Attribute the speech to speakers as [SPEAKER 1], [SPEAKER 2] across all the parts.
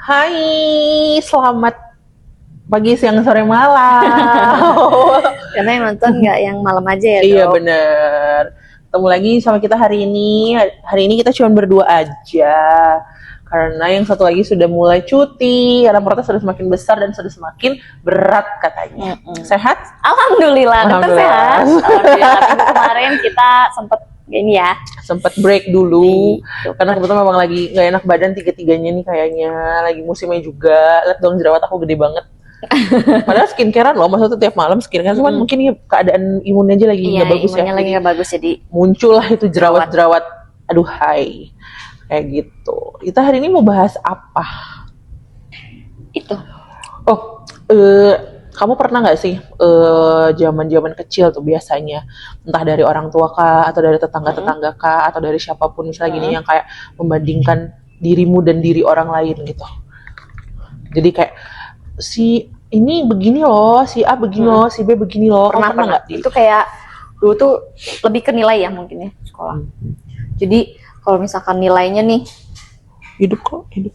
[SPEAKER 1] Hai, selamat pagi, siang, sore, malam.
[SPEAKER 2] Karena yang nonton nggak yang malam aja ya,
[SPEAKER 1] Iya
[SPEAKER 2] Dok.
[SPEAKER 1] bener. Ketemu lagi sama kita hari ini. Hari ini kita cuma berdua aja. Karena yang satu lagi sudah mulai cuti. Karena perutnya sudah semakin besar dan sudah semakin berat katanya. Sehat?
[SPEAKER 2] Alhamdulillah, dokter
[SPEAKER 1] Alhamdulillah.
[SPEAKER 2] sehat. Alhamdulillah. Minggu kemarin kita sempet ini ya.
[SPEAKER 1] Sempet break dulu.
[SPEAKER 2] Break.
[SPEAKER 1] Karena kebetulan memang lagi gak enak badan tiga-tiganya nih kayaknya. Lagi musimnya juga. Lihat dong jerawat aku gede banget. Padahal skincarean loh, maksudnya tiap malam skincare, cuman mungkin ya keadaan imunnya aja lagi
[SPEAKER 2] Iya,
[SPEAKER 1] nggak bagus ya.
[SPEAKER 2] imunnya lagi nggak bagus jadi
[SPEAKER 1] Muncul lah itu jerawat-jerawat. Aduh hai. Kayak gitu. Kita hari ini mau bahas apa?
[SPEAKER 2] itu.
[SPEAKER 1] Oh, kamu pernah nggak sih zaman-zaman kecil tuh biasanya entah dari orang tua kah atau dari tetangga-tetangga kah atau dari siapapun misalnya gini yang kayak membandingkan dirimu dan diri orang lain gitu. Jadi kayak si ini begini loh, si A begini loh, si B begini loh. Kamu pernah nggak?
[SPEAKER 2] Itu kayak dulu tuh lebih ke nilai ya mungkin ya sekolah. Jadi kalau misalkan nilainya nih
[SPEAKER 1] Hidup kok, hidup.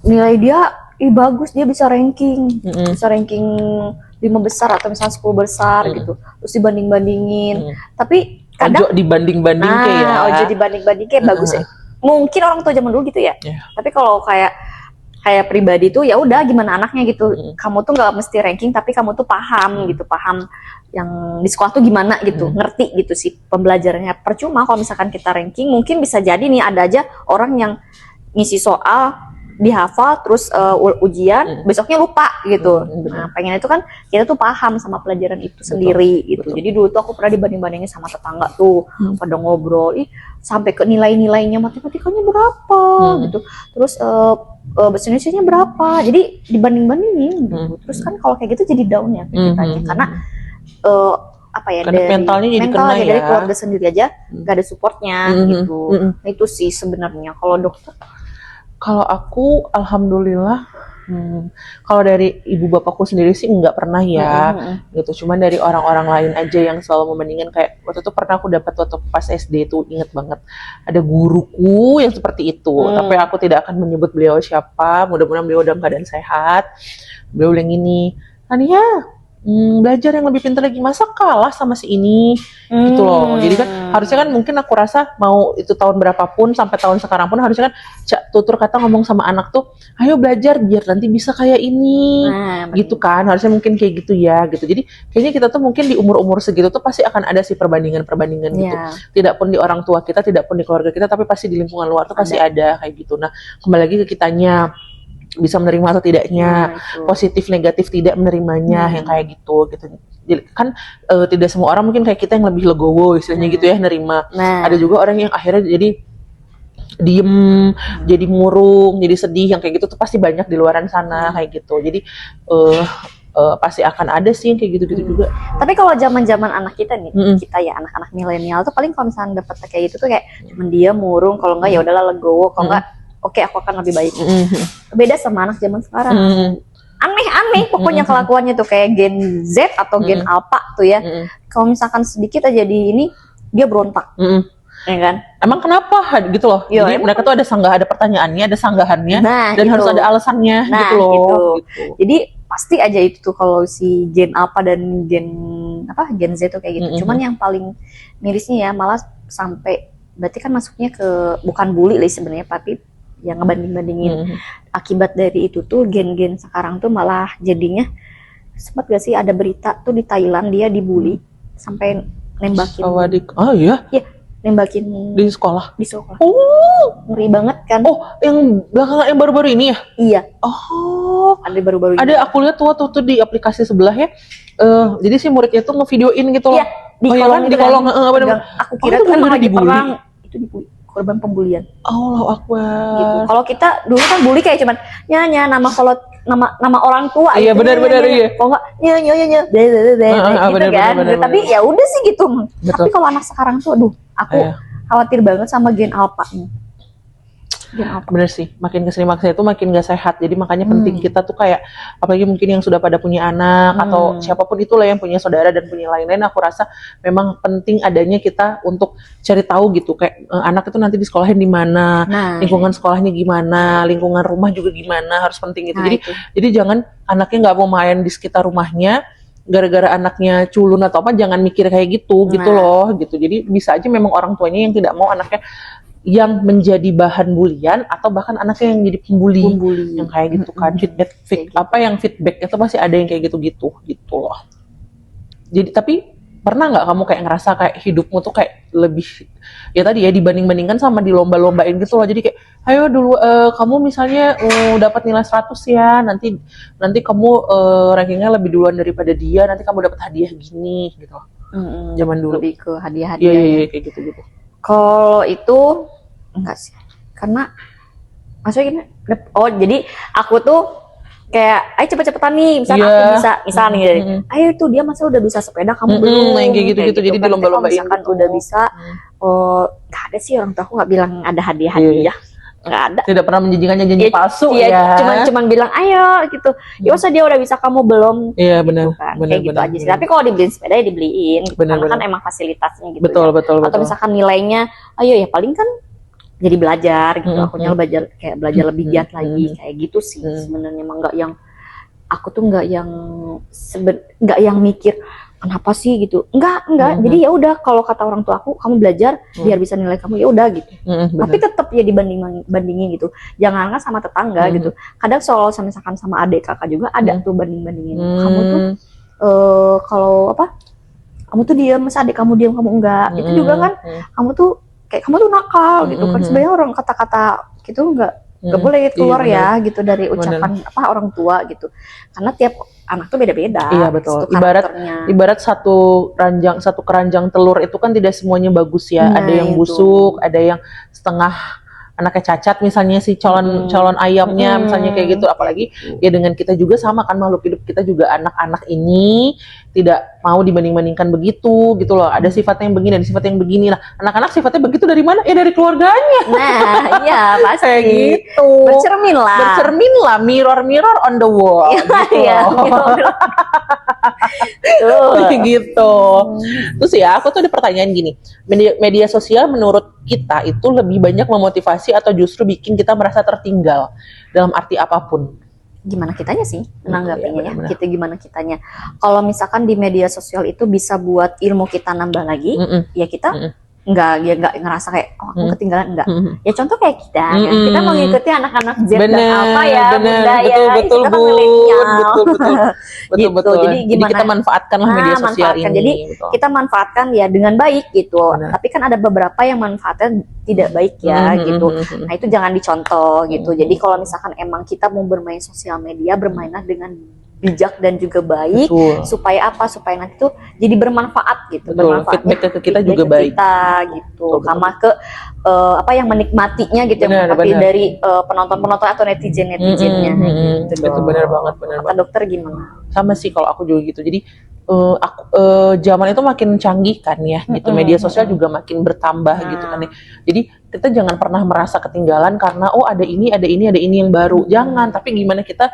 [SPEAKER 2] nilai dia bagus, dia bisa ranking, bisa ranking 5 besar atau misalnya 10 besar gitu. Terus dibanding-bandingin. Tapi kadang
[SPEAKER 1] Ojo dibanding-banding kayak ya.
[SPEAKER 2] Ojo dibanding-banding kayak bagus ya. Mungkin orang tua zaman dulu gitu ya.
[SPEAKER 1] Yeah.
[SPEAKER 2] Tapi kalau kayak pribadi tuh ya udah gimana anaknya gitu. Kamu tuh nggak mesti ranking tapi kamu tuh paham gitu, paham yang di sekolah tuh gimana gitu, ngerti gitu sih pembelajarannya. Percuma kalau misalkan kita ranking, mungkin bisa jadi nih ada aja orang yang ngisi soal dihafal terus ujian besoknya lupa gitu. Nah, pengen itu kan kita tuh paham sama pelajaran itu sendiri gitu. Betul. Jadi dulu tuh aku pernah dibanding-bandingin sama tetangga tuh pada ngobrol, sampai ke nilai-nilainya matematikanya berapa gitu. Terus bahasa Indonesianya berapa. Jadi dibanding-bandingin gitu. Terus kan kalau kayak gitu jadi down ya kitanya karena apa ya,
[SPEAKER 1] karena
[SPEAKER 2] dari
[SPEAKER 1] mentalnya jadi kena
[SPEAKER 2] mentalnya
[SPEAKER 1] ya.
[SPEAKER 2] Dari keluarga sendiri aja gak ada supportnya gitu. Nah, itu sih sebenarnya. Kalau dokter,
[SPEAKER 1] kalau aku alhamdulillah kalau dari ibu bapakku sendiri sih nggak pernah ya gitu, cuman dari orang-orang lain aja yang selalu membandingkan. Kayak waktu itu pernah aku dapat waktu pas SD tuh, inget banget ada guruku yang seperti itu, tapi aku tidak akan menyebut beliau siapa, mudah-mudahan beliau dalam keadaan sehat. Beliau bilang gini, Tania, belajar yang lebih pintar lagi, masa kalah sama si ini gitu loh. Jadi kan harusnya kan mungkin aku rasa mau itu tahun berapapun sampai tahun sekarang pun harusnya kan tutur kata ngomong sama anak tuh, ayo belajar biar nanti bisa kayak ini gitu kan, harusnya mungkin kayak gitu ya gitu. Jadi kayaknya kita tuh mungkin di umur-umur segitu tuh pasti akan ada sih perbandingan-perbandingan gitu, tidak pun di orang tua kita, tidak pun di keluarga kita, tapi pasti di lingkungan luar tuh pasti ada kayak gitu. Nah kembali lagi ke kitanya, bisa menerima atau tidaknya, positif negatif tidak menerimanya, yang kayak gitu. Jadi kan tidak semua orang mungkin kayak kita yang lebih legowo istilahnya gitu ya nerima. Ada juga orang yang akhirnya jadi diem, jadi murung, jadi sedih, yang kayak gitu tuh pasti banyak di luaran sana kayak gitu. Jadi pasti akan ada sih yang kayak gitu-gitu juga.
[SPEAKER 2] Tapi kalau zaman-zaman anak kita nih, kita ya anak-anak milenial tuh paling kalau misalnya dapat kayak gitu tuh kayak cuman dia murung, kalau enggak ya udahlah legowo, kalau enggak oke, aku akan lebih baik. Beda sama anak zaman sekarang. Aneh-aneh pokoknya kelakuannya tuh kayak Gen Z atau Gen Alpha tuh ya. Kalau misalkan sedikit aja di ini dia berontak. Ya kan?
[SPEAKER 1] Emang kenapa gitu loh? Jadi mereka tuh ada pertanyaannya, ada sanggahannya, dan harus ada alasannya gitu loh. Gitu.
[SPEAKER 2] Jadi pasti aja itu tuh kalau si Gen Alpha dan Gen Z tuh kayak gitu. Cuman yang paling mirisnya ya malah sampai berarti kan masuknya ke bukan bully lah sebenarnya, tapi yang ngebanding-bandingin. Akibat dari itu tuh gen-gen sekarang tuh malah jadinya, sempat gak sih ada berita tuh di Thailand dia dibully sampai nembakin.
[SPEAKER 1] Oh iya?
[SPEAKER 2] Iya, nembakin
[SPEAKER 1] di sekolah.
[SPEAKER 2] Ngeri banget kan?
[SPEAKER 1] Oh, yang belakangan yang baru-baru ini ya?
[SPEAKER 2] Iya.
[SPEAKER 1] Oh,
[SPEAKER 2] ada baru-baru ini.
[SPEAKER 1] Ada, aku lihat tuh di aplikasi sebelah ya. Jadi si muridnya tuh ngevideoin gitu loh.
[SPEAKER 2] Iya, di kolong aku kira tuh emang lagi perang. Itu dibully, korban pembulian.
[SPEAKER 1] Allahu Akbar.
[SPEAKER 2] Gitu. Kalau kita dulu kan bully kayak cuman nama orang tua.
[SPEAKER 1] Iya benar-benar iya.
[SPEAKER 2] Kalau nggak gitu kan. Tapi ya udah sih gitu. Tapi kalau anak sekarang tuh, aduh, aku khawatir banget sama Gen Alpha nih.
[SPEAKER 1] Bener sih, makin kesini makin itu makin gak sehat. Jadi makanya penting kita tuh kayak, apalagi mungkin yang sudah pada punya anak atau siapapun itulah yang punya saudara dan punya lain-lain, aku rasa memang penting adanya kita untuk cari tahu gitu, kayak anak itu nanti di sekolahin di mana, lingkungan sekolahnya gimana, lingkungan rumah juga gimana, harus penting gitu. Jadi jangan anaknya nggak mau main di sekitar rumahnya, gara-gara anaknya culun atau apa, jangan mikir kayak gitu loh gitu. Jadi bisa aja memang orang tuanya yang tidak mau anaknya yang menjadi bahan bulian atau bahkan anaknya yang jadi pembuli. Yang kayak gitu kan, feedback itu pasti ada yang kayak gitu loh. Jadi tapi pernah nggak kamu kayak ngerasa kayak hidupmu tuh kayak lebih ya tadi ya dibanding-bandingkan sama dilomba-lombain gitu loh. Jadi kayak ayo dulu kamu misalnya dapat nilai 100 ya, nanti kamu rankingnya lebih duluan daripada dia, nanti kamu dapat hadiah gini gitu loh. Zaman dulu
[SPEAKER 2] lebih ke hadiah-hadiah.
[SPEAKER 1] Iya kayak gitu.
[SPEAKER 2] Kalau itu enggak sih, karena maksudnya gini, jadi aku tuh kayak, ayo cepet-cepetan nih, misalnya aku bisa, misalnya nih, ayo tuh dia masa udah bisa sepeda, kamu belum,
[SPEAKER 1] kayak gitu. Jadi
[SPEAKER 2] kan,
[SPEAKER 1] dilomba-lombain
[SPEAKER 2] misalkan
[SPEAKER 1] gitu.
[SPEAKER 2] udah bisa, nggak ada sih orang tua aku nggak bilang ada hadiah-hadiah, nggak ada.
[SPEAKER 1] Tidak pernah menjanjikan janji palsu ya.
[SPEAKER 2] Cuman bilang ayo gitu. Ya usah dia udah bisa, kamu belum.
[SPEAKER 1] Iya benar.
[SPEAKER 2] Gitu kan. Kayak gitu aja sih. Tapi kalau dibeliin sepeda ya dibeliin. Gitu. Karena kan emang fasilitasnya gitu.
[SPEAKER 1] Betul.
[SPEAKER 2] Atau misalkan nilainya, ayo ya paling kan jadi belajar gitu. Akunya belajar lebih giat lagi kayak gitu sih. Sebenarnya emang nggak yang aku tuh nggak yang mikir kenapa sih gitu. Enggak. Jadi ya udah, kalau kata orang tua aku, kamu belajar biar bisa nilai kamu, ya udah gitu. Tapi tetap ya bandingin gitu. Jangan sama tetangga gitu. Kadang soal misalkan sama adik kakak juga ada tuh bandingin. Kamu tuh kalau kamu tuh diam, masa adik kamu diam kamu enggak. Itu juga kan kamu tuh nakal gitu kan. Sebenarnya orang kata-kata gitu enggak boleh keluar ya gitu dari ucapan orang tua gitu. Karena tiap anak tuh beda-beda.
[SPEAKER 1] Iya betul. Ibarat satu keranjang telur itu kan tidak semuanya bagus ya. Ada yang busuk, ada yang setengah anaknya cacat misalnya si calon ayamnya misalnya kayak gitu. Apalagi ya dengan kita juga sama kan, makhluk hidup kita juga, anak-anak ini tidak mau dibanding-bandingkan begitu gitu loh. Ada sifatnya yang begini, ada sifatnya yang begini lah. Anak-anak sifatnya begitu dari mana? Ya dari keluarganya.
[SPEAKER 2] Nah, iya pasti.
[SPEAKER 1] Kayak gitu.
[SPEAKER 2] Bercermin lah.
[SPEAKER 1] Mirror on the wall.
[SPEAKER 2] Iya.
[SPEAKER 1] Gitu. Terus ya, aku tuh ada pertanyaan gini. Media sosial menurut kita itu lebih banyak memotivasi atau justru bikin kita merasa tertinggal dalam arti apapun?
[SPEAKER 2] Gimana kitanya sih menanggapinya ya? Kita gimana kitanya. Kalau misalkan di media sosial itu bisa buat ilmu kita nambah lagi, ya kita nggak ngerasa kayak aku ketinggalan, enggak. Ya contoh kayak kita kan, kita mau ngikuti anak-anak Z dan apa ya, bunda ya,
[SPEAKER 1] betul,
[SPEAKER 2] kita kan milenial.
[SPEAKER 1] Betul. Jadi kita manfaatkanlah media sosial ini.
[SPEAKER 2] Jadi kita manfaatkan ya dengan baik gitu. Tapi kan ada beberapa yang manfaatnya tidak baik ya gitu. Nah itu jangan dicontoh gitu. Jadi kalau misalkan emang kita mau bermain sosial media, bermainlah dengan bijak dan juga baik. Supaya nanti tuh jadi bermanfaat gitu.
[SPEAKER 1] Feedback ke kita juga baik
[SPEAKER 2] gitu. Sama ke yang menikmatinya gitu, tapi dari penonton atau netizennya gitu.
[SPEAKER 1] Itu benar banget.
[SPEAKER 2] Kata dokter gimana?
[SPEAKER 1] Sama sih kalau aku juga gitu. Jadi zaman itu makin canggih kan ya gitu. Media sosial juga makin bertambah gitu kan ya. Jadi kita jangan pernah merasa ketinggalan karena ada ini yang baru. Jangan, tapi gimana kita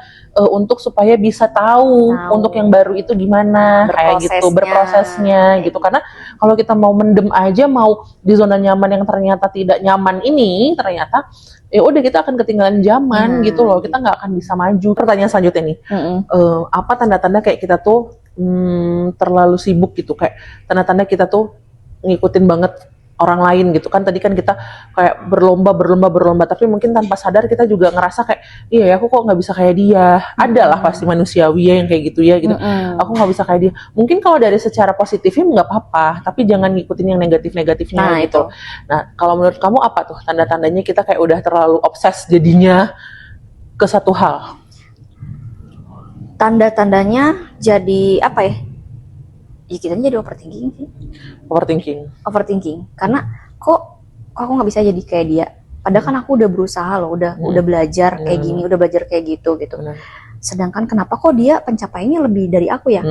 [SPEAKER 1] untuk supaya bisa tahu untuk yang baru itu gimana kayak gitu, berprosesnya gitu. Karena kalau kita mau mendem aja, mau di zona nyaman yang ternyata tidak nyaman ini, ternyata ya udah kita akan ketinggalan zaman gitu loh. Kita nggak akan bisa maju. Pertanyaan selanjutnya nih, apa tanda-tanda kayak kita tuh terlalu sibuk gitu, kayak tanda-tanda kita tuh ngikutin banget orang lain gitu kan. Tadi kan kita kayak berlomba, tapi mungkin tanpa sadar kita juga ngerasa kayak iya ya, aku kok nggak bisa kayak dia. Ada lah pasti manusiawi ya yang kayak gitu ya gitu. Aku nggak bisa kayak dia. Mungkin kalau dari secara positifnya nggak apa-apa, tapi jangan ngikutin yang negatifnya gitu. Nah kalau menurut kamu apa tuh tanda-tandanya kita kayak udah terlalu obses jadinya ke satu hal?
[SPEAKER 2] Tanda-tandanya jadi apa ya? Ya kita jadi overthinking sih. Overthinking. Karena kok aku nggak bisa jadi kayak dia. Padahal kan aku udah berusaha loh, udah belajar kayak gini, udah belajar kayak gitu. Sedangkan kenapa kok dia pencapaiannya lebih dari aku ya?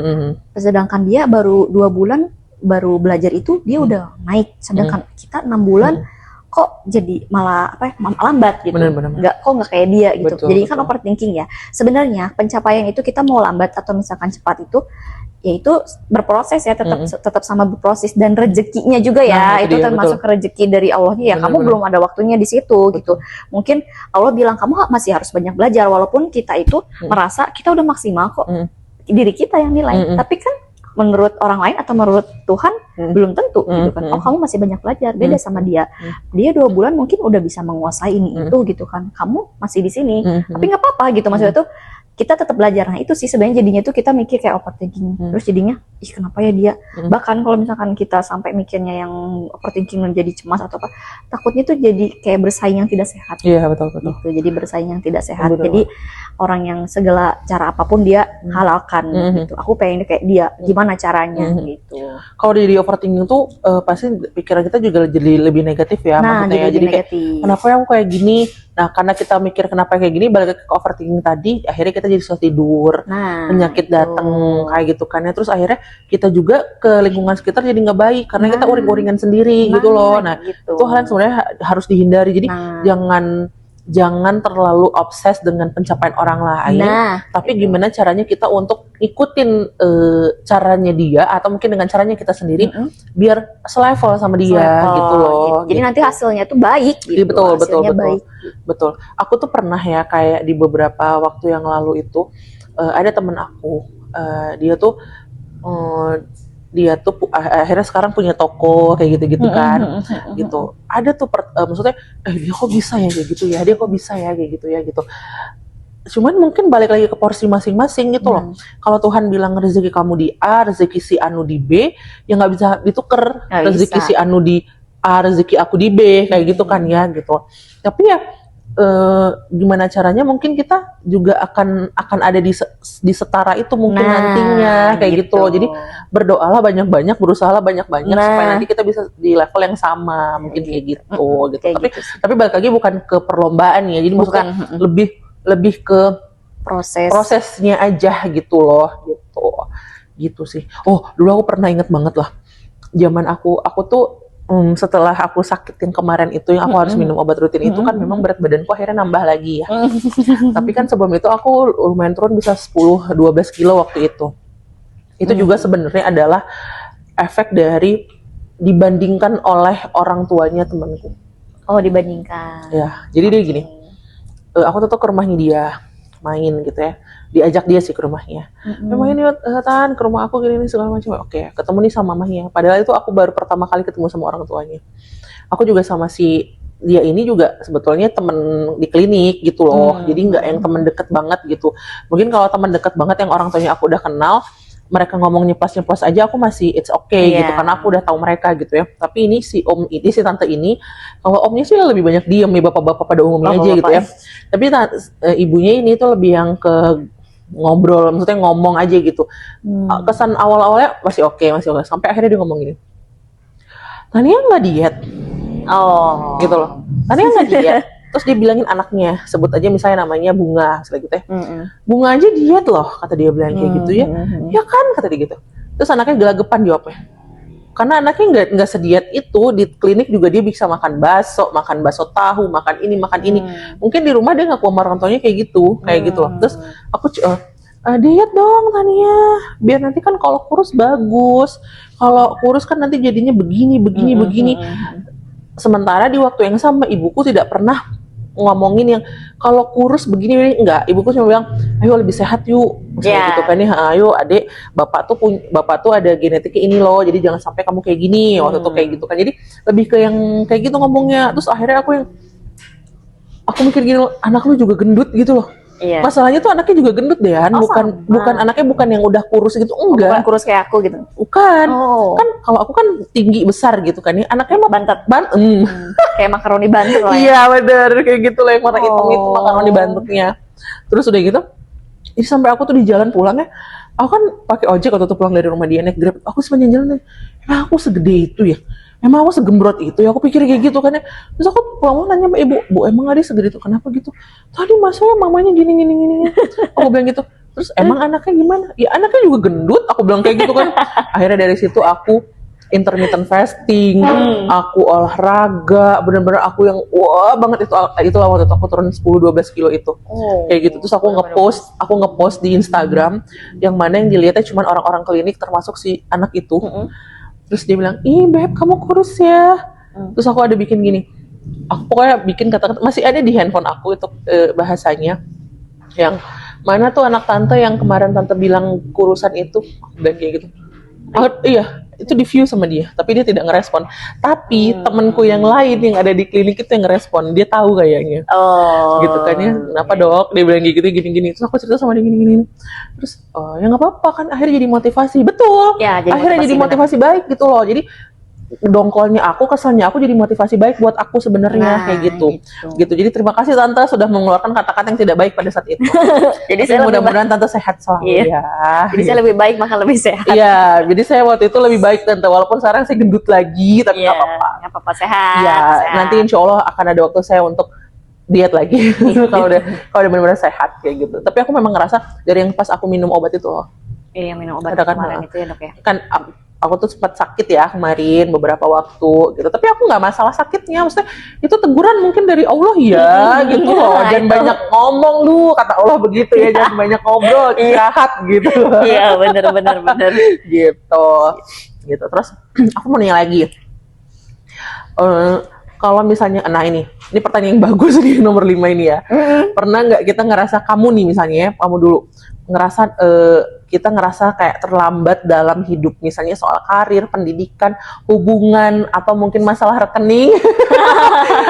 [SPEAKER 2] Sedangkan dia baru 2 bulan baru belajar itu dia udah naik. Sedangkan kita 6 bulan kok jadi malah lambat gitu.
[SPEAKER 1] Bener-bener.
[SPEAKER 2] Nggak kayak dia gitu.
[SPEAKER 1] Betul,
[SPEAKER 2] Jadi
[SPEAKER 1] betul.
[SPEAKER 2] kan overthinking ya. Sebenarnya pencapaian itu kita mau lambat atau misalkan cepat itu yaitu berproses ya, tetap sama berproses, dan rezekinya juga ya,
[SPEAKER 1] Nah,
[SPEAKER 2] itu
[SPEAKER 1] dia,
[SPEAKER 2] termasuk rezeki dari Allahnya ya. Kamu
[SPEAKER 1] Bener-bener.
[SPEAKER 2] belum ada waktunya di situ gitu. Mungkin Allah bilang kamu masih harus banyak belajar, walaupun kita itu merasa kita udah maksimal kok. Diri kita yang nilai, tapi kan menurut orang lain atau menurut Tuhan belum tentu gitu kan. Oh, kamu masih banyak belajar, beda sama dia. Dia 2 bulan mungkin udah bisa menguasai ini itu gitu kan. Kamu masih di sini, tapi nggak apa-apa gitu. Maksudnya tuh kita tetap belajar. Nah itu sih sebenarnya jadinya tuh kita mikir kayak overthinking. Terus jadinya, ih kenapa ya dia? Bahkan kalau misalkan kita sampai mikirnya yang overthinking menjadi cemas atau apa, takutnya tuh jadi kayak bersaing yang tidak sehat.
[SPEAKER 1] Iya, betul.
[SPEAKER 2] Gitu. Jadi bersaing yang tidak sehat.
[SPEAKER 1] Betul.
[SPEAKER 2] Jadi orang yang segala cara apapun dia halalkan gitu. Aku pengen kayak dia, gimana caranya gitu.
[SPEAKER 1] Kalau di overthinking tuh pasti pikiran kita juga jadi lebih negatif ya.
[SPEAKER 2] Nah,
[SPEAKER 1] maksudnya
[SPEAKER 2] jadi
[SPEAKER 1] kayak,
[SPEAKER 2] negatif.
[SPEAKER 1] kenapa aku kayak gini? Nah, karena kita mikir kenapa kayak gini, balik ke overthinking tadi, akhirnya kita jadi susah tidur, penyakit datang kayak gitu kan ya. Terus akhirnya kita juga ke lingkungan sekitar jadi nggak baik karena kita uring-uringan sendiri gitu loh. Nah,
[SPEAKER 2] gitu.
[SPEAKER 1] itu hal yang sebenarnya harus dihindari. Jadi jangan terlalu obses dengan pencapaian orang lain, tapi gimana caranya kita untuk ikutin caranya dia, atau mungkin dengan caranya kita sendiri biar selevel sama dia gitu loh.
[SPEAKER 2] Jadi nanti hasilnya tuh baik gitu.
[SPEAKER 1] Betul.
[SPEAKER 2] Baik.
[SPEAKER 1] Betul. Aku tuh pernah ya kayak di beberapa waktu yang lalu itu ada temen aku, dia tuh akhirnya sekarang punya toko kayak gitu-gitu kan, gitu. Ada tuh maksudnya, dia kok bisa ya kayak gitu ya, dia kok bisa ya kayak gitu ya gitu. Cuman mungkin balik lagi ke porsi masing-masing gitu loh. Kalau Tuhan bilang rezeki kamu di A, rezeki si Anu di B, ya nggak bisa dituker. Rezeki si Anu di A, rezeki aku di B, kayak gitu kan ya gitu. Tapi ya gimana caranya mungkin kita juga akan ada di setara itu mungkin nantinya kayak gitu loh. Jadi berdoalah banyak-banyak, berusahalah banyak-banyak supaya nanti kita bisa di level yang sama mungkin kayak gitu gitu. Tapi balik lagi bukan ke perlombaan ya. Jadi maksudnya lebih ke prosesnya aja gitu loh gitu sih. Oh, dulu aku pernah inget banget lah. Zaman aku tuh setelah aku sakit yang kemarin itu, yang aku harus minum obat rutin itu kan memang berat badanku akhirnya nambah lagi ya. Tapi kan sebelum itu aku lumayan turun bisa 10-12 kilo waktu itu. Itu juga sebenarnya adalah efek dari dibandingkan oleh orang tuanya temanku.
[SPEAKER 2] Oh, dibandingkan.
[SPEAKER 1] Ya, jadi dia gini, aku tuh ke rumahnya dia main gitu ya, diajak dia sih ke rumahnya, main yuk Tan, ke rumah aku gini segala macam. Oke, ketemu nih sama mamahnya. Padahal itu aku baru pertama kali ketemu sama orang tuanya. Aku juga sama si dia ini juga sebetulnya temen di klinik gitu loh, jadi nggak yang temen deket banget gitu. Mungkin kalau temen deket banget yang orang tuanya aku udah kenal, mereka ngomong nyeplos aja aku masih it's okay gitu, karena aku udah tahu mereka gitu ya. Tapi ini si tante ini, kalau omnya sih lebih banyak diem ya, bapak-bapak pada umumnya aja gitu ya. Tapi ibunya ini tuh lebih yang ke ngobrol, maksudnya ngomong aja gitu. Kesan awal-awalnya masih oke. Sampai akhirnya dia ngomong gini, Tania nggak diet, gitu loh. Tania nggak diet. Terus dia bilangin anaknya, sebut aja misalnya namanya Bunga, misalnya gitu ya. Bunga aja diet loh, kata dia bilang kayak gitu ya. Ya kan, kata dia gitu. Terus anaknya gelagapan jawabnya. Karena anaknya nggak sediet itu, di klinik juga dia bisa makan bakso tahu, makan ini. Mungkin di rumah dia nggak kuat orang tuanya kayak gitu loh. Terus aku diet dong Tania, biar nanti kan kalau kurus bagus. Kalau kurus kan nanti jadinya begini. Sementara di waktu yang sama ibuku tidak pernah ngomongin yang kalau kurus begini enggak. Ibuku cuma bilang, ayo lebih sehat yuk, misalnya gitu kan ya. Ayo adek, bapak tuh ada genetiknya ini loh, jadi jangan sampai kamu kayak gini. Waktu itu kayak gitu kan. Jadi lebih ke yang kayak gitu ngomongnya. Terus akhirnya aku mikir gini loh, anak lu juga gendut gitu loh. Masalahnya tuh anaknya juga gendut deh kan, bukan anaknya bukan yang udah kurus gitu, enggak.
[SPEAKER 2] Bukan kurus kayak aku gitu.
[SPEAKER 1] Bukan. Kan kalau aku kan tinggi besar gitu kan ya, anaknya mah
[SPEAKER 2] bantet. Kayak makaroni bantet lah.
[SPEAKER 1] Iya bener, kayak gitu lah yang warna hitam itu makaroni bantetnya. Terus udah gitu, jadi sampai aku tuh di jalan pulangnya, aku kan pakai ojek waktu tuh pulang dari rumah dia naik Grab. Aku sepanjang jalan, emang aku segede itu ya? Emang aku segembrot itu ya? Aku pikir kayak gitu kan ya. Terus aku pulang nanya sama ibu, Bu emang Adi segede itu? Kenapa gitu? Tadi masalah mamanya gini. Aku bilang gitu. Terus emang anaknya gimana? Ya anaknya juga gendut. Aku bilang kayak gitu kan. Akhirnya dari situ aku intermittent fasting, aku olahraga, bener-bener aku yang wah banget itu lah waktu itu aku turun 10-12 kilo itu. Kayak gitu. Terus aku ngepost di Instagram yang mana yang dilihatnya cuma orang-orang klinik termasuk si anak itu. Terus dia bilang, "Ih, Beb, kamu kurus ya." Terus aku ada bikin gini. Aku pokoknya bikin kata-kata masih ada di handphone aku itu bahasanya yang mana tuh anak tante yang kemarin tante bilang kurusan itu dan kayak gitu. Iya, itu di view sama dia, tapi dia tidak ngerespon. Tapi temenku yang lain yang ada di klinik itu yang ngerespon, dia tahu kayaknya. Gitu kan ya, kenapa dok? Dia bilang gitu gini-gini. Terus aku cerita sama dia gini-gini. Terus, ya nggak apa-apa kan, akhirnya jadi motivasi. Betul.
[SPEAKER 2] Ya,
[SPEAKER 1] akhirnya jadi motivasi baik gitu loh. Jadi dongkolnya aku, keselnya aku jadi motivasi baik buat aku sebenarnya kayak gitu. Jadi terima kasih tante sudah mengeluarkan kata-kata yang tidak baik pada saat itu.
[SPEAKER 2] Jadi saya
[SPEAKER 1] mudah-mudahan tante sehat selalu ya.
[SPEAKER 2] Jadi saya lebih baik makan lebih sehat.
[SPEAKER 1] Iya, jadi saya waktu itu lebih baik tante walaupun sekarang saya gendut lagi tapi nggak apa-apa.
[SPEAKER 2] Nggak apa-apa, sehat.
[SPEAKER 1] Iya,
[SPEAKER 2] sehat.
[SPEAKER 1] nanti insya Allah akan ada waktu saya untuk diet lagi kalau udah benar-benar sehat kayak gitu. Tapi aku memang ngerasa dari yang pas aku minum obat itu loh.
[SPEAKER 2] Iya, minum obat
[SPEAKER 1] Ada kan,
[SPEAKER 2] kemarin itu ya dok ya.
[SPEAKER 1] Kan aku tuh sempat sakit ya kemarin beberapa waktu gitu. Tapi aku nggak masalah sakitnya, maksudnya itu teguran mungkin dari Allah ya gitu loh. Jangan banyak ngomong lu, kata Allah begitu ya. Jangan banyak ngobrol, istirahat gitu.
[SPEAKER 2] Iya, bener.
[SPEAKER 1] Gitu. Terus aku mau nanya lagi. Kalau misalnya, nah ini pertanyaan yang bagus nih nomor 5 ini ya. Pernah nggak kita ngerasa kamu nih misalnya ya, kamu dulu ngerasa kita ngerasa kayak terlambat dalam hidup, misalnya soal karir, pendidikan, hubungan, atau mungkin masalah rekening,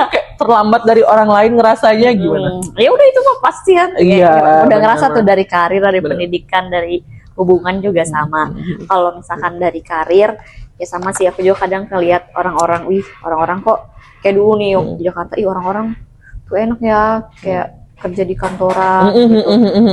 [SPEAKER 1] kayak terlambat dari orang lain ngerasanya gimana?
[SPEAKER 2] Ya udah itu mah pasti kan.
[SPEAKER 1] Iya.
[SPEAKER 2] Udah ngerasa tuh dari karir, dari pendidikan, dari hubungan juga sama. Kalau misalkan dari karir, ya sama sih aku juga kadang ngeliat orang-orang kok kayak dulu nih di Jakarta, orang-orang tuh enak ya kayak kerja di kantoran gitu.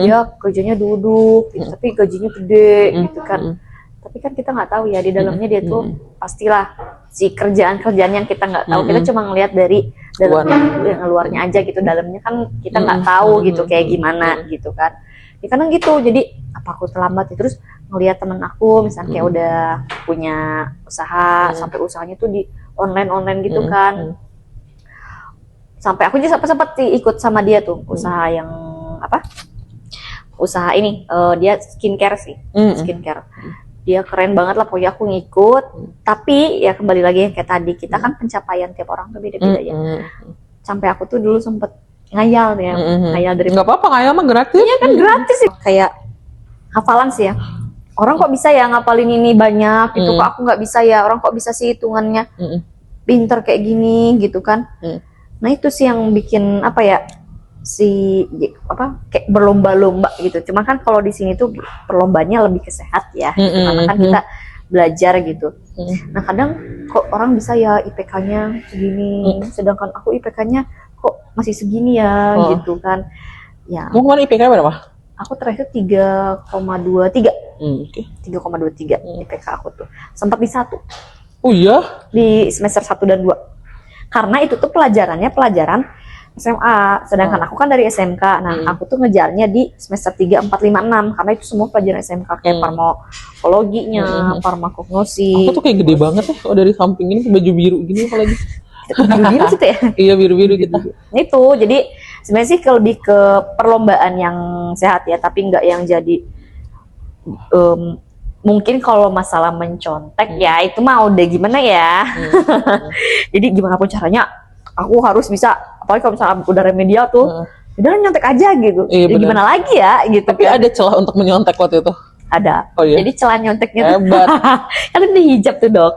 [SPEAKER 2] Dia kerjanya duduk gitu, tapi gajinya gede gitu kan. Tapi kan kita nggak tahu ya di dalamnya dia tuh pastilah si kerjaan-kerjaan yang kita nggak tahu. Kita cuma ngelihat dari yang luarnya aja gitu, dalamnya kan kita nggak tahu gitu kayak gimana gitu kan. Ya kadang gitu, jadi apa aku terlambat ya. Terus ngelihat temen aku misalnya kayak udah punya usaha, sampai usahanya tuh di online gitu kan. Sampai aku juga sempat ikut sama dia tuh usaha yang usaha ini dia skincare sih, skincare. Dia keren banget lah, pokoknya aku ngikut. Tapi ya kembali lagi yang kayak tadi, kita kan pencapaian tiap orang tuh beda-beda ya. Sampai aku tuh dulu sempet ngayal ya, ngayal dari
[SPEAKER 1] nggak apa-apa, ngayal mah gratis.
[SPEAKER 2] Iya kan gratis sih, kayak hafalan sih ya. Orang kok bisa ya ngapalin ini banyak gitu, kok aku nggak bisa ya. Orang kok bisa sih hitungannya pinter kayak gini gitu kan. Nah itu sih yang bikin kayak berlomba-lomba gitu. Cuma kan kalau di sini tuh perlombanya lebih ke sehat ya, karena kan kita belajar gitu. Nah kadang kok orang bisa ya IPK-nya segini, sedangkan aku IPK-nya kok masih segini ya gitu kan. Ya.
[SPEAKER 1] Mau kemana IPK berapa?
[SPEAKER 2] Aku terakhir 3,23. 3,23 IPK aku tuh. Sempat di 1.
[SPEAKER 1] Oh iya?
[SPEAKER 2] Di semester 1 dan 2. Karena itu tuh pelajaran SMA, sedangkan aku kan dari SMK. Nah, aku tuh ngejarnya di semester 3, 4, 5, 6 karena itu semua pelajaran SMK kayak farmakologinya, farmakognosi.
[SPEAKER 1] Aku tuh kayak gede banget ya, kalau dari samping ini baju biru gini apalagi.
[SPEAKER 2] Biru gitu ya?
[SPEAKER 1] Iya, biru-biru kita.
[SPEAKER 2] Itu, jadi sebenarnya sih lebih ke perlombaan yang sehat ya, tapi nggak yang jadi mungkin kalau masalah mencontek ya itu mah udah gimana ya. Jadi gimana pun caranya aku harus bisa, apalagi kalau misalnya udah remedial tuh udah nyontek aja gitu. Jadi gimana lagi ya gitu.
[SPEAKER 1] Tapi
[SPEAKER 2] kan.
[SPEAKER 1] ada celah untuk menyontek waktu itu?
[SPEAKER 2] Ada.
[SPEAKER 1] Oh, iya?
[SPEAKER 2] Jadi celah nyonteknya tuh
[SPEAKER 1] hebat.
[SPEAKER 2] kan di hijab tuh dok.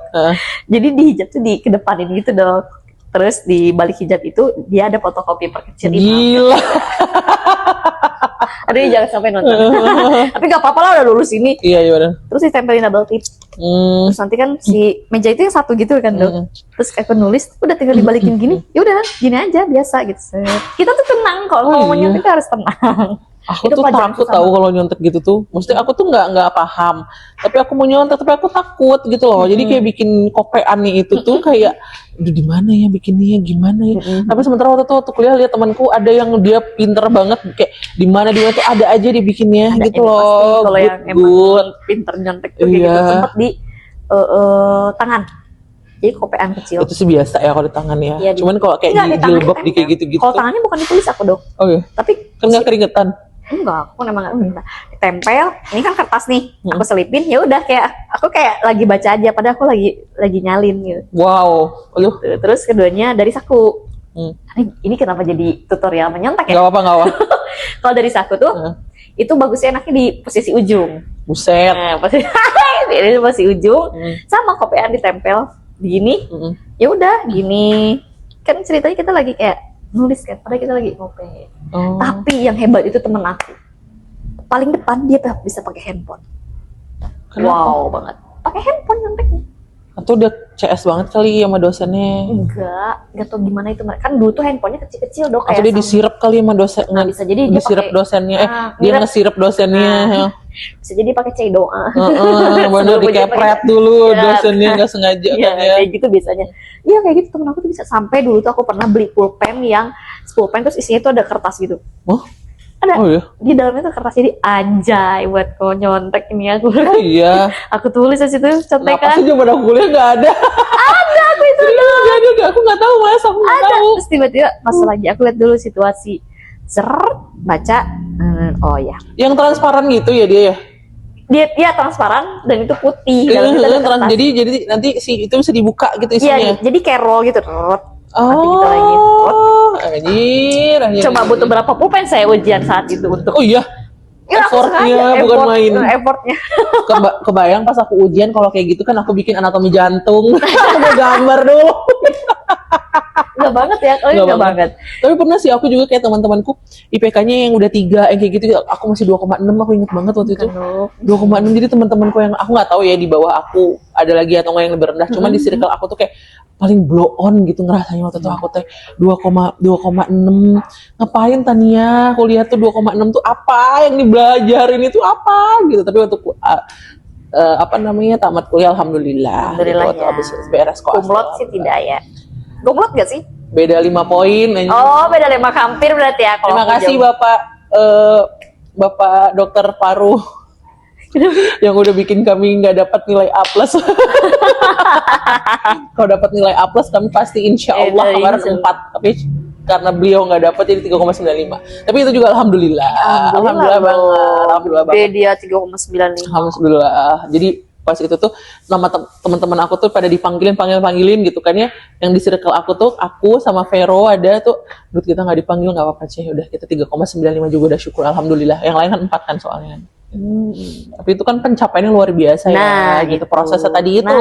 [SPEAKER 2] Jadi di hijab tuh di kedepanin gitu dok. Terus di balik hijab itu dia ada fotokopi perkecil
[SPEAKER 1] Gila.
[SPEAKER 2] Aduh jangan sampai nonton. Tapi gak apa-apa lah udah lulus ini.
[SPEAKER 1] Iya benar.
[SPEAKER 2] Terus ditempelin double tip. Terus nanti kan si meja itu yang satu gitu kan dok. Terus aku nulis udah tinggal dibalikin gini. Ya udah gini aja biasa gitu. Kita tuh tenang kalau mau nyontek harus tenang.
[SPEAKER 1] Aku tuh takut tahu kalau nyontek gitu tuh. Maksudnya aku tuh nggak paham. Tapi aku mau nyontek tapi aku takut gitu loh. Jadi kayak bikin kopeannya itu tuh kayak aduh di mana ya bikinnya gimana ya. Tapi sementara waktu kuliah lihat temanku ada yang dia pinter banget kayak di mana tuh ada aja dibikinnya gitu loh.
[SPEAKER 2] Kalau yang emang pinter nyontek tuh kayak gitu sempet di tangan. Jadi kopean kecil.
[SPEAKER 1] Itu sih biasa ya kalau di tangan ya.
[SPEAKER 2] Iya,
[SPEAKER 1] Cuman kalau kayak
[SPEAKER 2] enggak,
[SPEAKER 1] di
[SPEAKER 2] di tangannya
[SPEAKER 1] jilbab di kayak gitu-gitu.
[SPEAKER 2] Kalau tangannya bukan ditulis aku dong.
[SPEAKER 1] Oh iya.
[SPEAKER 2] Tapi
[SPEAKER 1] Kan nggak keringetan.
[SPEAKER 2] enggak, aku emang nggak minta. Ditempel, ini kan kertas nih, aku selipin, ya udah kayak aku kayak lagi baca aja, padahal aku lagi nyalin gitu.
[SPEAKER 1] Wow. Aduh.
[SPEAKER 2] Terus keduanya dari saku. Ini kenapa jadi tutorial menyontek ya?
[SPEAKER 1] Gak apa-apa.
[SPEAKER 2] Kalau dari saku tuh, itu bagusnya enaknya di posisi ujung.
[SPEAKER 1] Buset.
[SPEAKER 2] Nah, posisi ujung, sama kopean ditempel begini. Ya udah, gini. Kan ceritanya kita lagi kayak nulis kan, padahal kita lagi kope. Tapi yang hebat itu temen aku. Paling depan dia bisa pakai handphone.
[SPEAKER 1] Kenapa?
[SPEAKER 2] Wow banget. Pakai handphone nyonteknya.
[SPEAKER 1] Atau udah CS banget kali sama dosennya.
[SPEAKER 2] Enggak tahu gimana itu. Kan dulu tuh handphonenya kecil-kecil dong.
[SPEAKER 1] Atau dia disirep kali sama dosen.
[SPEAKER 2] Nah, bisa jadi dia
[SPEAKER 1] disirep
[SPEAKER 2] pakai,
[SPEAKER 1] dosennya. Dia ngesirep dosennya.
[SPEAKER 2] Bisa jadi pakai cai doa.
[SPEAKER 1] Bener dikepret dulu dosennya nggak sengaja
[SPEAKER 2] ya,
[SPEAKER 1] kan ya.
[SPEAKER 2] Kayak gitu biasanya. Iya kayak gitu, temen aku tuh bisa sampai dulu tuh aku pernah beli pulpen yang pulpen terus isinya tuh ada kertas gitu. Ada.
[SPEAKER 1] Oh iya.
[SPEAKER 2] Di dalamnya tuh kertas, jadi anjay buat kau nyontek ini aku.
[SPEAKER 1] Oh iya.
[SPEAKER 2] Aku tulis di situ contekan.
[SPEAKER 1] Kenapa sih zaman aku kuliah nggak ada?
[SPEAKER 2] Ada aku itu.
[SPEAKER 1] Nggak ada. Aku nggak tahu mas. Aku nggak tahu.
[SPEAKER 2] Terus tiba-tiba pas lagi aku lihat dulu situasi. Baca. Oh ya.
[SPEAKER 1] Yang transparan gitu ya dia ya.
[SPEAKER 2] Dia transparan dan itu putih. Dalamnya ada kertas.
[SPEAKER 1] Jadi nanti si itu bisa dibuka gitu isinya.
[SPEAKER 2] Iya, jadi kayak roll gitu.
[SPEAKER 1] Oh,
[SPEAKER 2] gitu lagi.
[SPEAKER 1] anjir.
[SPEAKER 2] Coba butuh berapa pulpen saya ujian saat itu untuk.
[SPEAKER 1] Oh iya.
[SPEAKER 2] Ya,
[SPEAKER 1] Effortnya bukan main.
[SPEAKER 2] Effortnya.
[SPEAKER 1] Kebayang pas aku ujian kalau kayak gitu kan aku bikin anatomi jantung. Aku gambar dulu.
[SPEAKER 2] Enggak banget ya, enggak banget.
[SPEAKER 1] Tapi pernah sih aku juga kayak teman-temanku IPK-nya yang udah 3 yang kayak gitu, aku masih 2,6, aku inget banget waktu itu. 2,6, jadi teman-temanku yang aku nggak tahu ya di bawah aku ada lagi atau nggak yang lebih rendah, cuman di circle aku tuh kayak paling blow on gitu ngerasanya waktu itu aku teh 2,6. Ngapain Tania? Kuliah tuh 2,6 tuh apa yang dibelajarin itu apa gitu. Tapi waktu tamat kuliah alhamdulillah gitu, waktu
[SPEAKER 2] ya.
[SPEAKER 1] habis beres koas.
[SPEAKER 2] Kumlot sih tidak ya. Kumlot gak sih?
[SPEAKER 1] Beda 5 poin.
[SPEAKER 2] Oh, beda 5 hampir berarti ya.
[SPEAKER 1] Terima kasih Bapak dokter paru yang udah bikin kami nggak dapat nilai A+. Kalau dapat nilai A+, kami pasti insya Allah kemarin 4. Tapi karena beliau nggak dapat jadi 3,95. Tapi itu juga alhamdulillah banget.
[SPEAKER 2] Dia 3,95.
[SPEAKER 1] Alhamdulillah. Jadi pas itu tuh nama teman-teman aku tuh pada dipanggilin gitu kan ya. Yang di circle aku tuh aku sama Vero ada tuh, Dut kita nggak dipanggil nggak apa-apa sih, udah kita 3,95 juga udah syukur alhamdulillah. Yang lain kan 4 kan soalnya. Tapi itu kan pencapaiannya luar biasa ya gitu. Prosesnya tadi itu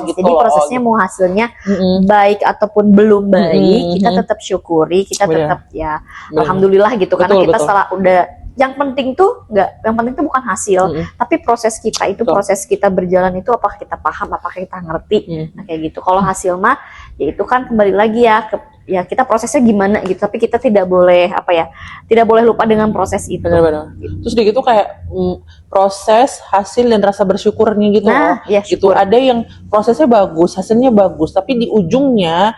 [SPEAKER 1] gitu.
[SPEAKER 2] Jadi prosesnya mau hasilnya baik ataupun belum baik, kita tetap syukuri, kita tetap ya alhamdulillah gitu. Karena kita setelah udah, yang penting tuh bukan hasil, tapi proses kita itu, proses kita berjalan itu, apakah kita paham, apakah kita ngerti. Nah kayak gitu. Kalau hasil mah ya itu kan kembali lagi ya ya kita prosesnya gimana gitu, tapi kita tidak boleh tidak boleh lupa dengan proses itu.
[SPEAKER 1] Benar-benar. Terus dia gitu kayak proses, hasil dan rasa bersyukurnya gitu.
[SPEAKER 2] Ya,
[SPEAKER 1] gitu. Ada yang prosesnya bagus, hasilnya bagus, tapi di ujungnya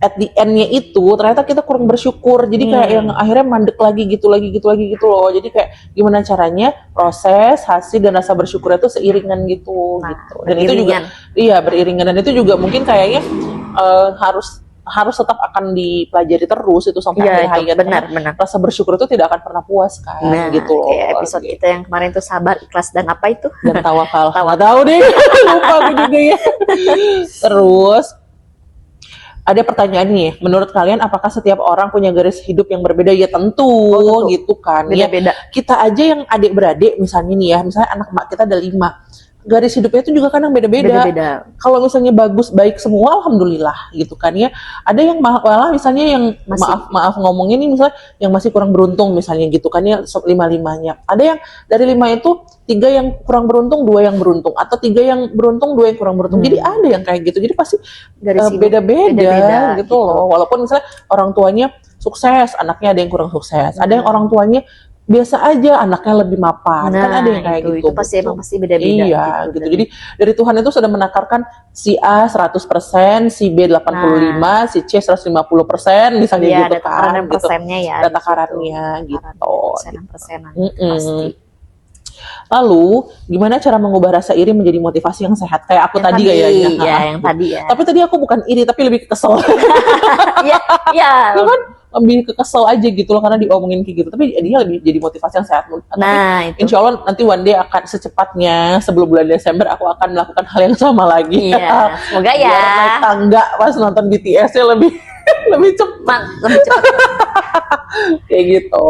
[SPEAKER 1] at the end-nya itu ternyata kita kurang bersyukur. Jadi kayak yang akhirnya mandek lagi gitu loh. Jadi kayak gimana caranya proses, hasil dan rasa bersyukur itu seiringan gitu. Dan itu juga beriringan, dan itu juga mungkin kayaknya harus tetap akan dipelajari terus itu sampai akhir hayat.
[SPEAKER 2] Benar.
[SPEAKER 1] Rasa bersyukur itu tidak akan pernah puas kan, gitu loh.
[SPEAKER 2] Kayak episode kita yang kemarin tuh sabar, ikhlas dan apa itu?
[SPEAKER 1] Dan tawakal. Tahu deh, lupa aku juga ya. Terus ada pertanyaan nih, menurut kalian apakah setiap orang punya garis hidup yang berbeda? Ya tentu, gitu kan.
[SPEAKER 2] Beda-beda.
[SPEAKER 1] Ya, kita aja yang adik-beradik misalnya nih ya, misalnya anak mak kita ada 5. Garis hidupnya itu juga kadang beda-beda. Kalau misalnya baik semua, alhamdulillah gitu kan ya. Ada yang malah misalnya yang maaf ngomongin ini, misalnya yang masih kurang beruntung misalnya gitu kan ya, 5-5-nya. Ada yang dari 5 itu 3 yang kurang beruntung, 2 yang beruntung, atau 3 yang beruntung, 2 yang kurang beruntung. Jadi ada yang kayak gitu. Jadi pasti beda-beda gitu loh. Walaupun misalnya orang tuanya sukses, anaknya ada yang kurang sukses. Ada yang orang tuanya biasa aja, anaknya lebih mapan. Kan ada yang kayak gitu.
[SPEAKER 2] Itu pasti emang pasti beda-beda.
[SPEAKER 1] Iya, gitu. Jadi dari Tuhan itu sudah menakarkan si A 100%, si B 85%, si C 150%, misalnya gitu kan.
[SPEAKER 2] Ada persennya ya.
[SPEAKER 1] Ada takarannya gitu.
[SPEAKER 2] Persenan pasti.
[SPEAKER 1] Lalu, gimana cara mengubah rasa iri menjadi motivasi yang sehat? Kayak aku
[SPEAKER 2] Yang
[SPEAKER 1] tadi kayaknya.
[SPEAKER 2] ya, yang tadi ya.
[SPEAKER 1] Tapi tadi aku bukan iri, tapi lebih ke kesel.
[SPEAKER 2] Iya, iya.
[SPEAKER 1] Itu kan lebih ke kesel aja gitu loh, karena diomongin kayak gitu. Tapi dia lebih jadi motivasi yang sehat.
[SPEAKER 2] Nah, itu.
[SPEAKER 1] Insya Allah nanti one day akan secepatnya, sebelum bulan Desember, aku akan melakukan hal yang sama lagi.
[SPEAKER 2] Iya, semoga ya.
[SPEAKER 1] Biar naik tangga pas nonton BTS-nya lebih lebih cepat.
[SPEAKER 2] Lebih cepat.
[SPEAKER 1] Kayak gitu.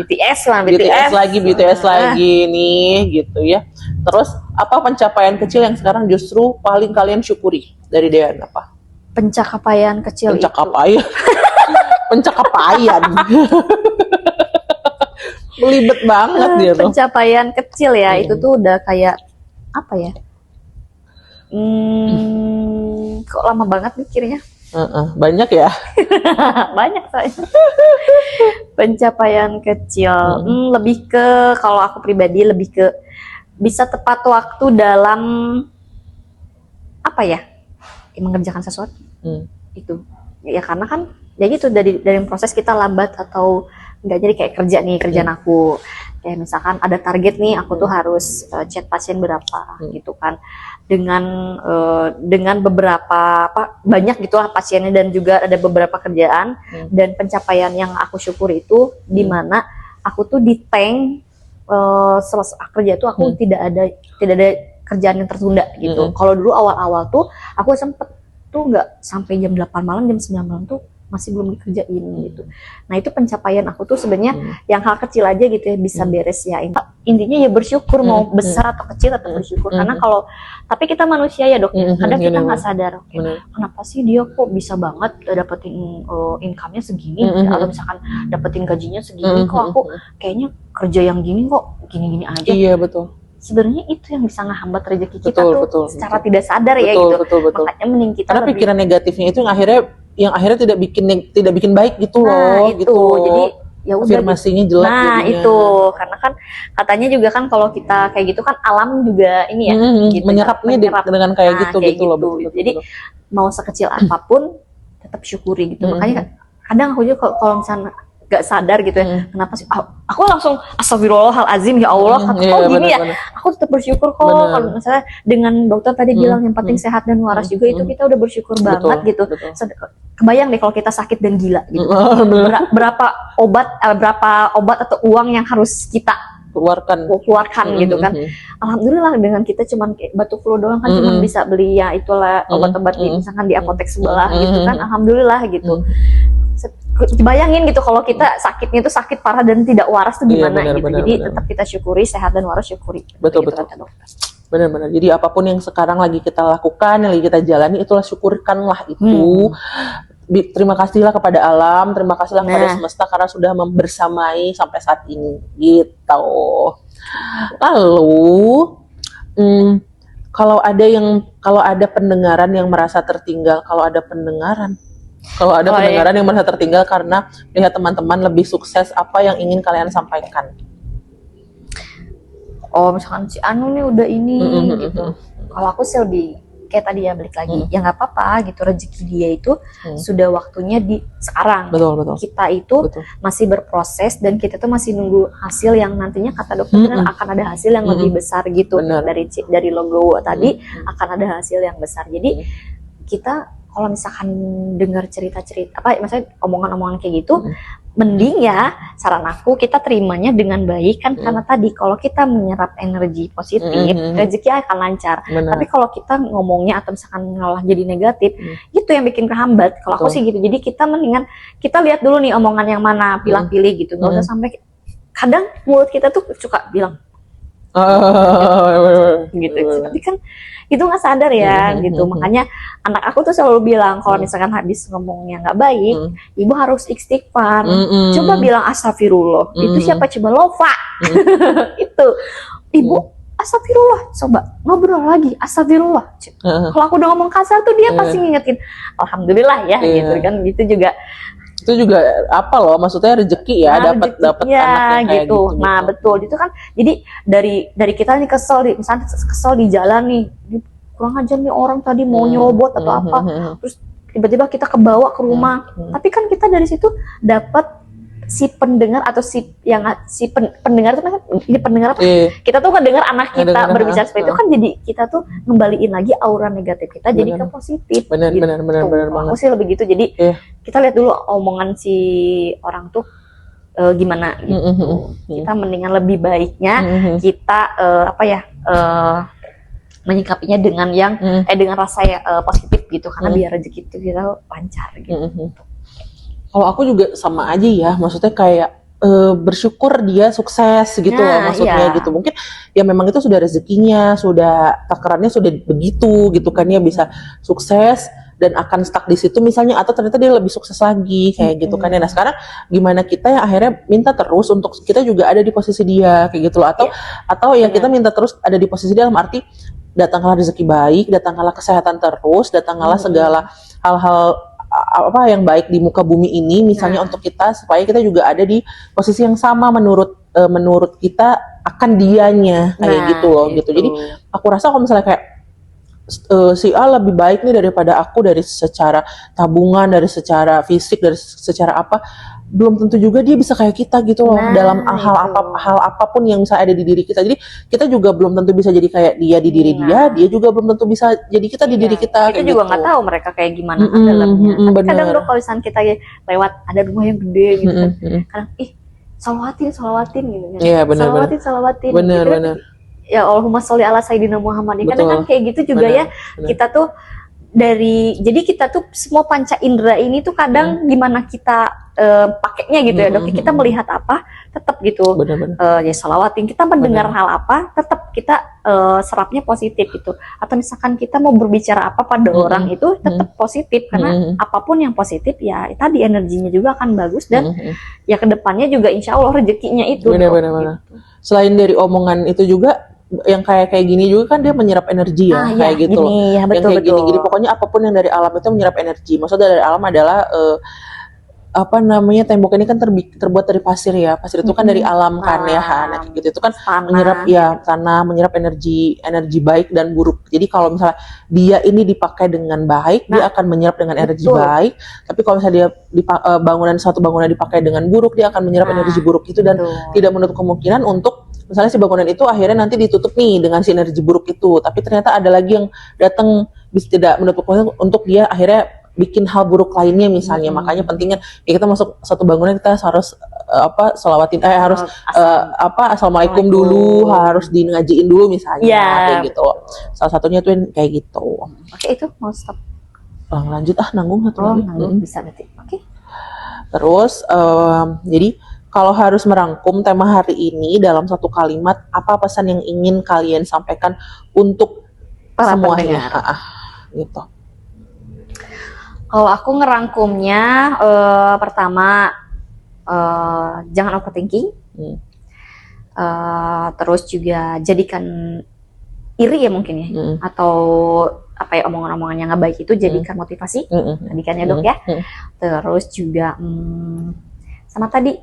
[SPEAKER 2] BTS lah,
[SPEAKER 1] BTS lagi nih gitu ya. Terus apa pencapaian kecil yang sekarang justru paling kalian syukuri dari Dean? Apa?
[SPEAKER 2] Pencapaian kecil
[SPEAKER 1] Pencapaian. Pencapaian. Belibet banget dia tuh.
[SPEAKER 2] Pencapaian kecil ya, itu tuh udah kayak apa ya? Kok lama banget mikirnya?
[SPEAKER 1] Banyak ya.
[SPEAKER 2] Banyak saya. Pencapaian kecil, lebih ke, kalau aku pribadi lebih ke bisa tepat waktu dalam apa ya? Mengerjakan sesuatu. Itu. Ya karena kan ya gitu, dari proses kita lambat atau enggak, jadi kayak kerjaan aku. Kayak misalkan ada target nih, aku tuh harus chat pasien berapa gitu kan. Dengan beberapa banyak gitulah pasiennya, dan juga ada beberapa kerjaan. Dan pencapaian yang aku syukuri itu di mana aku tuh di tank selesai kerja tuh aku tidak ada kerjaan yang tertunda gitu. Kalau dulu awal-awal tuh aku sempet tuh nggak sampai jam 8 malam, jam 9 malam tuh masih belum dikerjain gitu. Nah itu pencapaian aku tuh sebenarnya yang hal kecil aja gitu ya, bisa beres ya. Intinya ya bersyukur, mau besar atau kecil tetap bersyukur. Karena tapi kita manusia ya dok, kadang kita nggak sadar, kenapa sih dia kok bisa banget dapetin income-nya segini, atau misalkan dapetin gajinya segini, kok aku kayaknya kerja yang gini kok gini-gini aja.
[SPEAKER 1] Iya betul.
[SPEAKER 2] Sebenarnya itu yang bisa ngehambat rezeki kita secara tidak sadar ya gitu.
[SPEAKER 1] Betul.
[SPEAKER 2] Makanya mending kita
[SPEAKER 1] karena pikiran negatifnya itu yang akhirnya tidak bikin baik gitu loh.
[SPEAKER 2] Itu.
[SPEAKER 1] Gitu.
[SPEAKER 2] Jadi ya udah.
[SPEAKER 1] Afirmasinya jelek.
[SPEAKER 2] Nah jadinya. Itu karena kan katanya juga kan kalau kita kayak gitu kan alam juga ini ya.
[SPEAKER 1] Gitu, menyerapnya dengan kayak gitu loh. Betul.
[SPEAKER 2] Jadi mau sekecil apapun tetap syukuri gitu. Makanya kadang aku juga kalau misalnya gak sadar gitu ya, kenapa sih aku langsung astagfirullahalazim, ya Allah, gini ya, aku tetap bersyukur kok. Kalau misalnya dengan dokter tadi bilang yang penting sehat dan waras juga, itu kita udah bersyukur banget gitu. Kebayang deh kalau kita sakit dan gila gitu, berapa obat atau uang yang harus kita keluarkan gitu kan. Alhamdulillah dengan kita cuman kayak batuk flu doang kan, cuman bisa beli ya itulah obat-obat misalkan di apotek sebelah gitu kan, alhamdulillah gitu. Bayangin gitu kalau kita sakitnya itu sakit parah dan tidak waras tuh gimana gitu. Jadi tetap kita syukuri, sehat dan waras syukuri.
[SPEAKER 1] Betul. Benar-benar. Jadi apapun yang sekarang lagi kita lakukan, yang lagi kita jalani, itulah syukurkanlah itu. Terima kasihlah kepada alam, terima kasihlah kepada semesta karena sudah membersamai sampai saat ini gitu. Lalu kalau ada pendengaran yang merasa tertinggal, kalau ada pendengaran yang merasa tertinggal karena melihat teman-teman lebih sukses, apa yang ingin kalian sampaikan?
[SPEAKER 2] Misalkan si Anu nih udah ini gitu. Kalau aku sih lebih kayak tadi ya, balik lagi, ya nggak apa-apa gitu, rezeki dia itu sudah waktunya di sekarang. Betul. Kita itu masih berproses dan kita tuh masih nunggu hasil yang nantinya kata dokter akan ada hasil yang lebih besar gitu. Dari logo tadi akan ada hasil yang besar. Jadi kita kalau misalkan dengar cerita-cerita maksudnya omongan-omongan kayak gitu, mending ya saran aku kita terimanya dengan baik kan, karena tadi kalau kita menyerap energi positif, rezeki akan lancar. Tapi kalau kita ngomongnya atau misalkan malah jadi negatif, itu yang bikin kehambat. Kalau aku sih gitu. Jadi kita mendingan kita lihat dulu nih omongan yang mana, pilih-pilih gitu. Nggak usah sampai, kadang mulut kita tuh suka bilang gitu. Tapi kan itu nggak sadar ya gitu. Makanya anak aku tuh selalu bilang kalau misalkan habis ngomongnya nggak baik, ibu harus istighfar. Coba bilang astagfirullah. Itu siapa? Coba Lova. Itu ibu astagfirullah, coba ngobrol lagi astagfirullah. Kalau aku udah ngomong kasar tuh dia pasti ngingetin alhamdulillah ya gitu kan. Itu juga apa loh, maksudnya rezeki ya, dapat anak yang kayak gitu. Nah betul itu kan. Jadi dari kita nih misalnya kesel di jalan nih, kurang ajar nih orang tadi mau nyerobot atau apa, terus tiba-tiba kita kebawa ke rumah, tapi kan kita dari situ dapat si pendengar atau pendengar itu kan ini pendengar apa? Kita tuh ngedengar anak kita berbicara seperti itu kan, jadi kita tuh ngembaliin lagi aura negatif kita jadi ke positif.
[SPEAKER 1] Benar banget.
[SPEAKER 2] Aku sih lebih gitu. Jadi kita lihat dulu omongan si orang tuh gimana gitu. Kita mendingan lebih baiknya kita menyikapinya dengan yang dengan rasa positif gitu, karena biar rezeki itu kita lancar gitu.
[SPEAKER 1] Kalau aku juga sama aja ya, maksudnya kayak bersyukur dia sukses gitu loh maksudnya gitu. Mungkin ya memang itu sudah rezekinya, sudah takarannya sudah begitu gitu kan, ya bisa sukses dan akan stuck di situ misalnya, atau ternyata dia lebih sukses lagi kayak gitu kan ya. Nah sekarang gimana kita yang akhirnya minta terus untuk kita juga ada di posisi dia kayak gitu loh, atau ya kita minta terus ada di posisi dia dalam arti datanglah rezeki baik, datanglah kesehatan terus, datanglah segala hal-hal apa yang baik di muka bumi ini misalnya untuk kita, supaya kita juga ada di posisi yang sama menurut kita akan dianya kayak gitu loh gitu. Jadi aku rasa kalau misalnya kayak si A lebih baik nih daripada aku dari secara tabungan, dari secara fisik, dari secara apa, belum tentu juga dia bisa kayak kita gitu loh dalam hal apapun yang bisa ada di diri kita. Jadi kita juga belum tentu bisa jadi kayak dia di diri dia juga belum tentu bisa jadi kita di diri kita.
[SPEAKER 2] Kita juga nggak tahu mereka kayak gimana dalamnya. Tapi kadang tuh kalau misalnya kita lewat ada rumah yang gede gitu kan, kadang salawatin gitu kan.
[SPEAKER 1] Iya benar.
[SPEAKER 2] Salawatin.
[SPEAKER 1] Benar.
[SPEAKER 2] Ya Allahumma sholli ala sayyidina Muhammad. Kadang kan kayak gitu juga bener. Kita tuh jadi kita tuh semua panca indera ini tuh kadang gimana kita pakainya gitu ya dok. Kita melihat apa tetap gitu ya salawatin, kita mendengar hal apa tetap kita serapnya positif gitu. Atau misalkan kita mau berbicara apa pada orang itu tetap positif, karena apapun yang positif ya tadi energinya juga akan bagus, dan ya kedepannya juga insya Allah rezekinya itu
[SPEAKER 1] benar. Gitu. Selain dari omongan itu juga yang kayak gini juga kan dia menyerap energi ya, kayak gitu loh.
[SPEAKER 2] Ya,
[SPEAKER 1] yang kayak gini pokoknya apapun yang dari alam itu menyerap energi. Maksudnya dari alam adalah tembok ini kan terbuat dari pasir ya. Pasir itu kan dari alam kan ya, nah, gitu. Itu kan menyerap tanah menyerap energi baik dan buruk. Jadi kalau misalnya dia ini dipakai dengan baik, dia akan menyerap dengan energi baik. Tapi kalau misalnya dia suatu bangunan dipakai dengan buruk, dia akan menyerap energi buruk itu, dan tidak menutup kemungkinan untuk misalnya si bangunan itu akhirnya nanti ditutup nih dengan si energi buruk itu, tapi ternyata ada lagi yang datang tidak menutup kemungkinan untuk dia akhirnya bikin hal buruk lainnya misalnya. Makanya pentingnya ya kita masuk satu bangunan kita harus assalamualaikum dulu, harus di ngajiin dulu misalnya kayak gitu. Salah satunya tuh kayak gitu.
[SPEAKER 2] Oke, itu mau stop.
[SPEAKER 1] Lanjut nanggung satu lagi.
[SPEAKER 2] Nanggung bisa nanti. Oke.
[SPEAKER 1] Terus jadi kalau harus merangkum tema hari ini dalam satu kalimat, apa pesan yang ingin kalian sampaikan untuk para semuanya? Gitu.
[SPEAKER 2] Kalau aku ngerangkumnya, pertama jangan overthinking, terus juga jadikan iri ya mungkin ya, atau apa ya omongan-omongan yang nggak baik itu jadikan motivasi, jadikannya dok ya. Terus juga sama tadi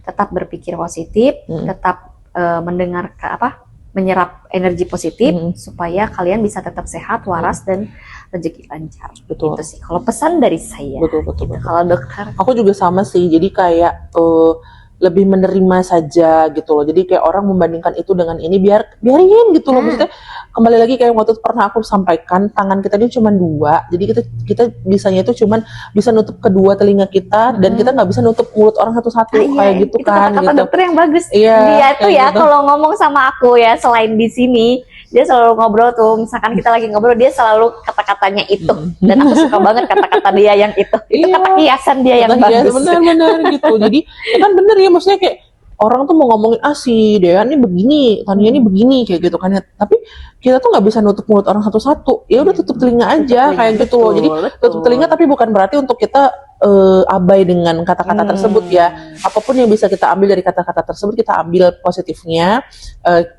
[SPEAKER 2] tetap berpikir positif, tetap mendengar menyerap energi positif supaya kalian bisa tetap sehat, waras dan rezeki lancar.
[SPEAKER 1] Betul.
[SPEAKER 2] Itu sih kalau pesan dari saya.
[SPEAKER 1] Betul.
[SPEAKER 2] Kalau dokter,
[SPEAKER 1] aku juga sama sih. Jadi kayak lebih menerima saja gitu loh. Jadi kayak orang membandingkan itu dengan ini, biarin gitu loh. Maksudnya kembali lagi kayak waktu itu pernah aku sampaikan, tangan kita ini cuma dua. Jadi kita bisanya itu cuma bisa nutup kedua telinga kita, dan kita nggak bisa nutup mulut orang satu-satu kayak gitu
[SPEAKER 2] itu
[SPEAKER 1] kan.
[SPEAKER 2] Kata-kata
[SPEAKER 1] gitu.
[SPEAKER 2] dokter yang bagus.
[SPEAKER 1] Iya,
[SPEAKER 2] dia tuh ya
[SPEAKER 1] gitu.
[SPEAKER 2] Kalau ngomong sama aku ya, selain di sini dia selalu ngobrol tuh, misalkan kita lagi ngobrol dia selalu kata-katanya itu, dan aku suka banget kata-kata dia yang itu kata kiasan dia yang bagus.
[SPEAKER 1] Benar gitu. Jadi ya kan bener ya, maksudnya kayak orang tuh mau ngomongin si Dean ini begini, Tania ini begini kayak gitu kan ya. Tapi kita tuh nggak bisa nutup mulut orang satu-satu. Ya udah tutup telinga aja kayak gitu loh. Jadi tutup telinga, tapi bukan berarti untuk kita abai dengan kata-kata tersebut ya. Apapun yang bisa kita ambil dari kata-kata tersebut, kita ambil positifnya,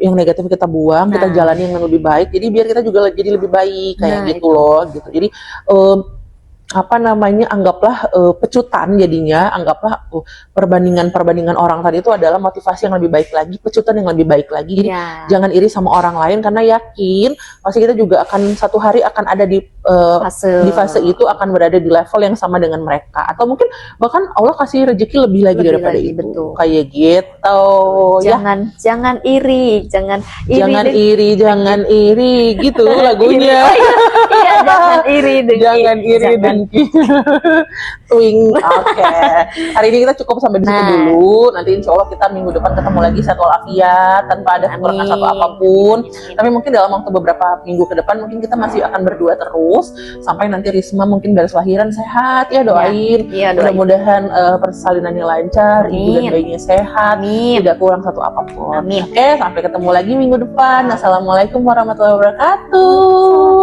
[SPEAKER 1] yang negatif kita buang, kita jalani yang lebih baik. Jadi biar kita juga jadi lebih baik kayak gitu loh gitu. Jadi anggaplah pecutan jadinya, anggaplah perbandingan orang tadi itu adalah motivasi yang lebih baik lagi, pecutan yang lebih baik lagi. Jadi jangan iri sama orang lain, karena yakin pasti kita juga akan satu hari akan ada di fase itu, akan berada di level yang sama dengan mereka, atau mungkin bahkan Allah kasih rezeki lebih lagi daripada itu.
[SPEAKER 2] Betul.
[SPEAKER 1] Kayak gitu.
[SPEAKER 2] Jangan iri
[SPEAKER 1] jangan iri gitu lagunya.
[SPEAKER 2] Iya, jangan iri dengki.
[SPEAKER 1] Twing. Oke. Hari ini kita cukup sampai di situ dulu. Nanti insya Allah kita minggu depan ketemu lagi sehat walafiat tanpa ada kekurangan satu apapun. Tapi mungkin dalam waktu beberapa minggu ke depan mungkin kita masih akan berdua terus sampai nanti Risma mungkin beres lahiran sehat ya, doain. Mudah-mudahan persalinannya lancar, ibu dan bayinya sehat, tidak kurang satu apapun. Oke, sampai ketemu lagi minggu depan. Assalamualaikum warahmatullahi wabarakatuh.